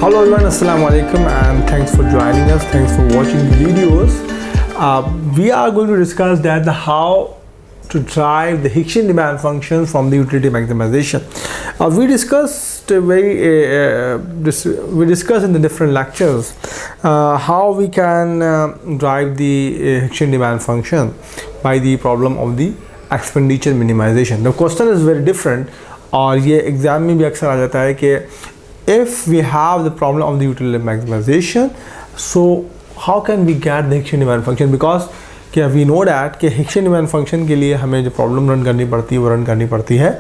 Hello everyone, Assalamu alaikum, and thanks for joining us. Thanks for watching the videos. We are going to discuss that how to drive the Hicksian demand function from the utility maximization. We discussed in the different lectures how we can drive the Hicksian demand function by the problem of the expenditure minimization. The question is very different, और ये exam में भी अक्सर आ जाता है कि if we have the problem of the utility maximization, so how can we get the Hicksian demand function? Because क्या we know that कि Hicksian demand function के लिए हमें जो प्रॉब्लम रन करनी पड़ती है वो रन करनी पड़ती है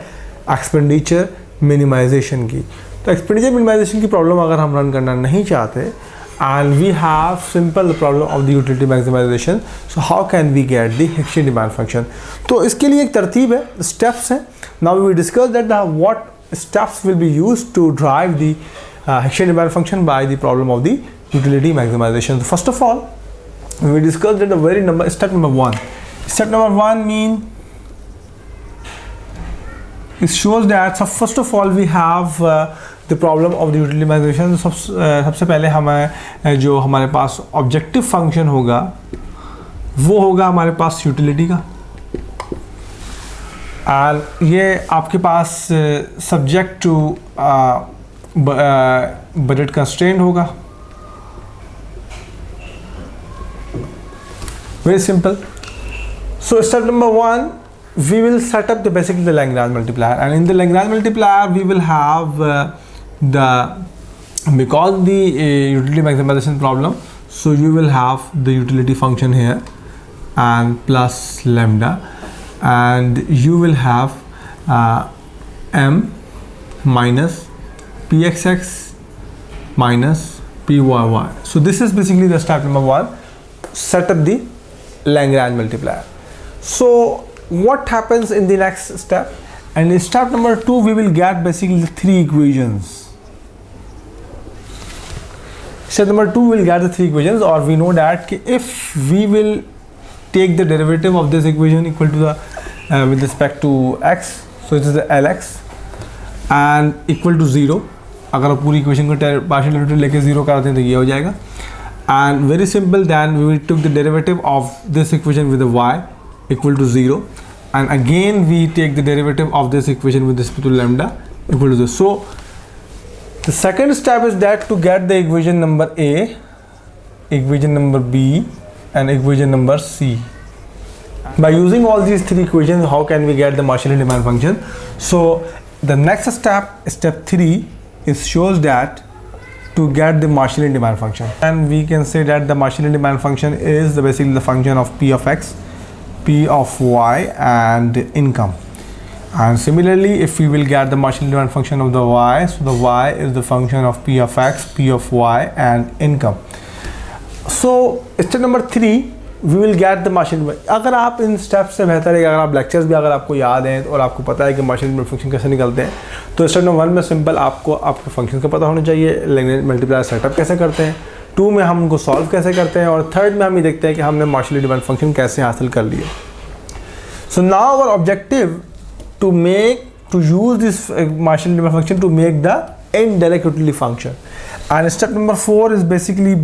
एक्सपेंडिचर मिनिमाइजेशन की. तो एक्सपेंडिचर मिनिमाइजेशन की प्रॉब्लम अगर हम रन करना नहीं चाहते and we have simple problem of the utility maximization, so how can we get the Hicksian demand function? तो इसके लिए एक तरतीब है, steps हैं. Now we will discuss that what steps will be used to drive the Hicksian demand function by the problem of the utility maximization. So first of all, we will discuss that step number one. Step number one mean it shows that, so first of all we have the problem of the utility maximization. सबसे पहले हमें जो हमारे पास objective function होगा वो होगा हमारे पास utility का, और ये आपके पास सब्जेक्ट टू बजट कंस्ट्रेंट होगा. Very simple. So step number one, we will set up basically the Lagrange multiplier, and in the Lagrange multiplier we will have because the utility maximization problem, so you will have the utility function here and plus lambda, and you will have m minus pxx minus pyy. So this is basically the step number one, set up the Lagrange multiplier. So what happens in the next step? And in step number two we will get basically three equations. Step number two will get the three equations, or we know that if we will take the derivative of this equation equal to the with respect to x, so it is the lx and equal to 0. अगर आप पूरी equation को partial derivative लेके 0 करते हैं तो ये हो जाएगा. And very simple, then we will took the derivative of this equation with the y equal to 0, and again we take the derivative of this equation with respect to lambda equal to 0. So the second step is that to get the equation number A, equation number B and equation number C. By using all these three equations, how can we get the Hicksian demand function? So the next step, step 3, is shows that to get the Hicksian demand function, and we can say that the Hicksian demand function is basically the function of p of x, p of y and income. And similarly, if we will get the Hicksian demand function of the y, so the y is the function of p of x, p of y and income. So step number 3, we will get the Hicksian demand. अगर आप इन steps से बेहतर है, अगर आप lectures भी अगर आपको याद हैं और आपको पता है कि Hicksian demand function कैसे निकलते हैं, तो स्टेप नंबर 1 में सिंपल आपको आपके फंक्शन का पता होना चाहिए, Lagrange मल्टीप्लायर सेटअप कैसे करते हैं, 2 में हम उनको सॉल्व कैसे करते हैं, और 3rd में हम ये देखते हैं कि हमने Hicksian demand function कैसे हासिल कर लिए. So now our objective to use this Hicksian demand function to make the indirect utility function, and step number 4 is basically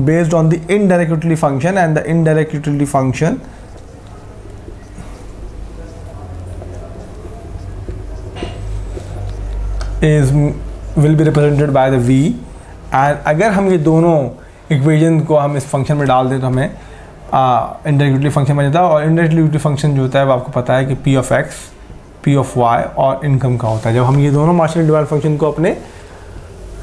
based on the indirect utility function, and the indirect utility function will be represented by the v. and अगर हम ये दोनों equation को हम इस function में डाल दें तो हमें इंडायरेक्ट यूटिलिटी फंक्शन बन जाता है. और इंडायरेक्ट यूटिलिटी फंक्शन जो होता है वो आपको पता है कि p of x, p of y और इनकम का होता है. जब हम ये दोनों Hicksian demand फंक्शन को अपने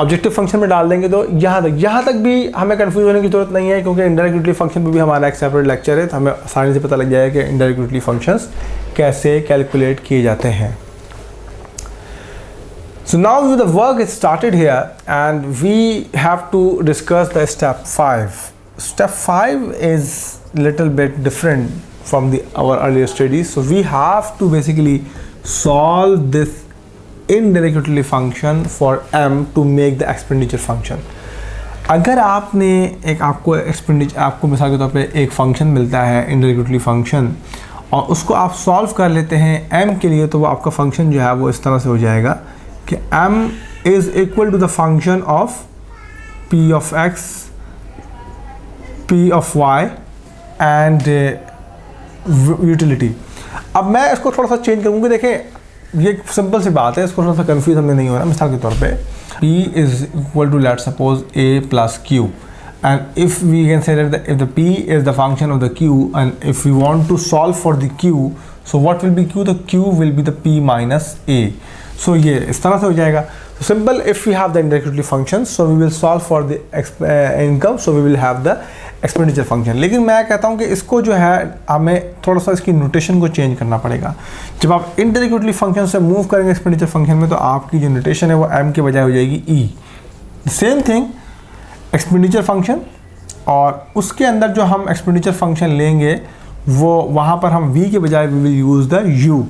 ऑब्जेक्टिव फंक्शन में डाल देंगे तो यहाँ तक भी हमें कंफ्यूज होने की जरूरत नहीं है, क्योंकि इंडायरेक्ट यूटिलिटी फंक्शन पर भी हमारा एक सेपरेट लेक्चर है, तो हमें आसानी से पता लग जाएगा कि इंडायरेक्ट यूटिलिटी फंक्शंस कैसे कैलकुलेट किए जाते हैं. So now the work is started here, and we have to discuss the step 5. Step 5 is little bit different from our earlier studies. So we have to basically solve this indirect utility function for m to make the expenditure function. अगर आपने आपको मिसाल के तौर पे एक function मिलता है indirect utility function, और उसको आप सॉल्व कर लेते हैं m के लिए, तो वो आपका फंक्शन जो है वो इस तरह से हो जाएगा कि m is equal to the function of p of x, p of y and utility. अब मैं इसको थोड़ा सा चेंज करूँगा. देखें ये सिंपल सी बात है, इसको थोड़ा सा कंफ्यूज हमने नहीं होना. मिसाल के तौर पे p is equal to let's suppose a plus q, and if we can say that if the p is the function of the q and if we want to solve for the q, so what will be q? The q will be the p minus a. So ये इस तरह से हो जाएगा. So simple, if we have the indirect utility function, so we will solve for the income, so we will have the expenditure function. लेकिन मैं कहता हूँ कि इसको जो है हमें थोड़ा सा इसकी नोटेशन को चेंज करना पड़ेगा. जब आप indirect utility function से मूव करेंगे expenditure function में, तो आपकी जो नोटेशन है वो m के बजाय हो जाएगी e. The same thing expenditure function, और उसके अंदर जो हम expenditure function लेंगे वो वहाँ पर हम v के बजाय we will use the u.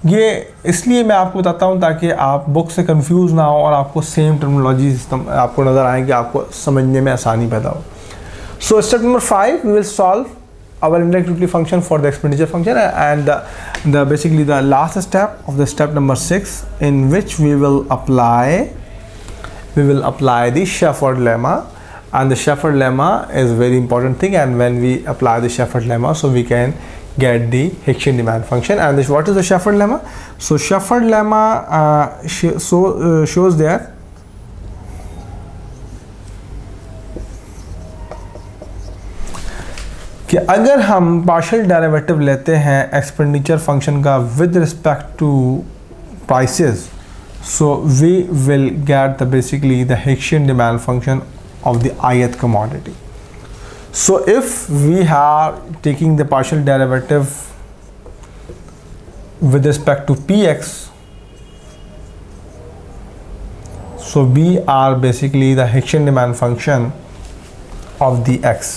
ये इसलिए मैं आपको बताता हूँ ताकि आप बुक से कंफ्यूज ना हो और आपको सेम टर्मिनोलॉजी आपको नज़र आए कि आपको समझने में आसानी पैदा हो. So step number 5, we will solve our indirect utility function for the expenditure function, and the basically the last step of the step number 6, in which we will apply the Shepard lemma. And the Shepard lemma is a very important thing, and when we apply the Shepard lemma, so we can get the Hicksian demand function. And this, what is the Shepard lemma? So Shepard lemma shows that कि अगर हम partial derivative लेते हैं expenditure function का with respect to prices, so we will get the basically the Hicksian demand function of the ith commodity. So if we are taking the partial derivative with respect to px, so we are basically the Hicksian demand function of the x.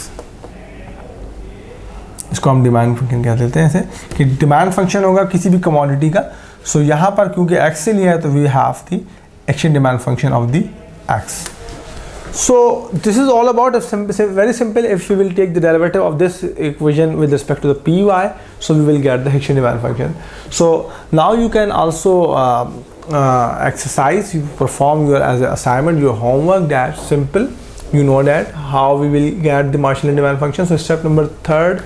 इसको हम demand function कह देते हैं ऐसे कि demand function होगा किसी भी कमोडिटी का. सो यहाँ पर क्योंकि x से लिया है तो we have the Hicksian demand function of the x. So this is all about very simple. If we will take the derivative of this equation with respect to the py, so we will get the Hicksian demand function. So now you can also exercise, you perform your as an assignment, your homework. That's simple. You know that how we will get the Marshall demand function. So step number 3,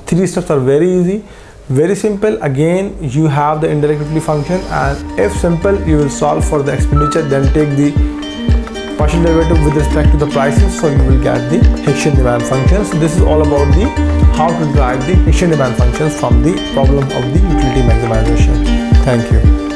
3 steps are very easy, very simple. Again, you have the indirect utility function, and if simple, you will solve for the expenditure, then take the partial derivative with respect to the prices, so you will get the Hicksian demand function. So this is all about the how to derive the Hicksian demand functions from the problem of the utility maximization. Thank you.